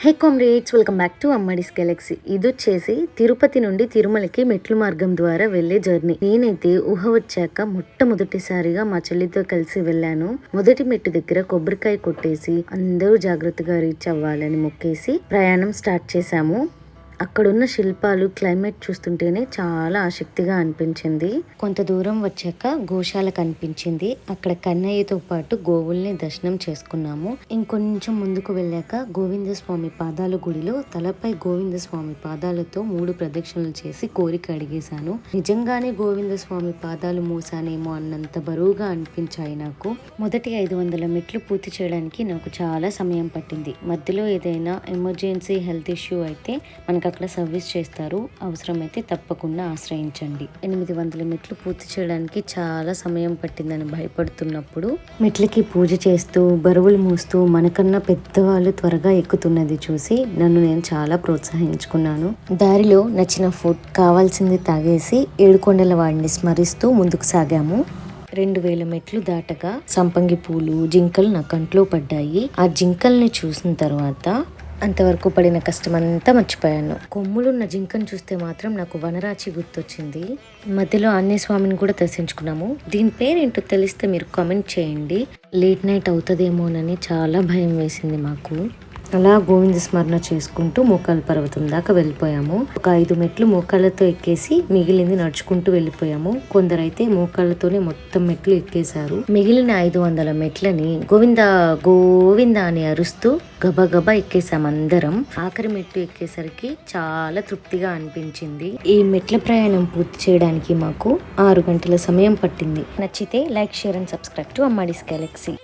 Hey comrades, welcome back to Ammadi's galaxy. ఇది వచ్చేసి తిరుపతి నుండి తిరుమలకి మెట్లు మార్గం ద్వారా వెళ్లే జర్నీ. నేనైతే ఊహ వచ్చాక మొట్టమొదటిసారిగా మా చెల్లితో కలిసి వెళ్ళాను. మొదటి మెట్టు దగ్గర కొబ్బరికాయ కొట్టేసి అందరూ జాగ్రత్తగా రీచ్ అవ్వాలని మొక్కేసి ప్రయాణం స్టార్ట్ చేశాము. అక్కడున్న శిల్పాలు, క్లైమేట్ చూస్తుంటేనే చాలా ఆసక్తిగా అనిపించింది. కొంత దూరం వచ్చాక గోశాల కనిపించింది. అక్కడ కన్నయ్యతో పాటు గోవుల్ని దర్శనం చేసుకున్నాము. ఇంకొంచెం ముందుకు వెళ్ళాక గోవిందస్వామి పాదాల గుడిలో తలపై గోవిందస్వామి పాదాలతో 3 ప్రదక్షిణలు చేసి కోరిక అడిగేశాను. నిజంగానే గోవిందస్వామి పాదాలు మోసానేమో అన్నంత బరువుగా అనిపించాయి నాకు. మొదటి 500 మెట్లు పూర్తి చేయడానికి నాకు చాలా సమయం పట్టింది. మధ్యలో ఏదైనా ఎమర్జెన్సీ హెల్త్ ఇష్యూ అయితే మనకు అక్కడ సర్వీస్ చేస్తారు. అవసరమైతే తప్పకుండా ఆశ్రయించండి. 800 మెట్లు పూర్తి చేయడానికి చాలా సమయం పట్టిందని భయపడుతున్నప్పుడు మెట్లకి పూజ చేస్తూ బరువులు మోస్తూ మనకన్నా పెద్దవాళ్ళు త్వరగా ఎక్కుతున్నది చూసి నన్ను నేను చాలా ప్రోత్సహించుకున్నాను. దారిలో నచ్చిన ఫుడ్, కావాల్సింది తాగేసి ఏడుకొండల వాడిని స్మరిస్తూ ముందుకు సాగాము. 2000 మెట్లు దాటగా సంపంగి పూలు, జింకలు నా కంట్లో పడ్డాయి. ఆ జింకల్ని చూసిన తర్వాత అంతవరకు పడిన కష్టమంతా మర్చిపోయాను. కొమ్ములున్న జింకను చూస్తే మాత్రం నాకు వనరాచి గుర్తొచ్చింది. మధ్యలో ఆంజనేయ స్వామిని కూడా దర్శించుకున్నాము. దీని పేరేంటో తెలిస్తే మీరు కామెంట్ చేయండి. లేట్ నైట్ అవుతుందేమోనని చాలా భయం వేసింది మాకు. అలా గోవింద స్మరణ చేసుకుంటూ మోకాళ్ళ పర్వతం దాకా వెళ్ళిపోయాము. ఒక 5 మెట్లు మోకాళ్ళతో ఎక్కేసి మిగిలింది నడుచుకుంటూ వెళ్ళిపోయాము. కొందరైతే మోకాళ్ళతోనే మొత్తం మెట్లు ఎక్కేశారు. మిగిలిన 500 మెట్లని గోవింద గోవింద అని అరుస్తూ గబగబా ఎక్కేసాం అందరం. ఆఖరి మెట్టు ఎక్కేసరికి చాలా తృప్తిగా అనిపించింది. ఈ మెట్ల ప్రయాణం పూర్తి చేయడానికి మాకు 6 గంటల సమయం పట్టింది. నచ్చితే like, share and subscribe to Ammadi's Galaxy.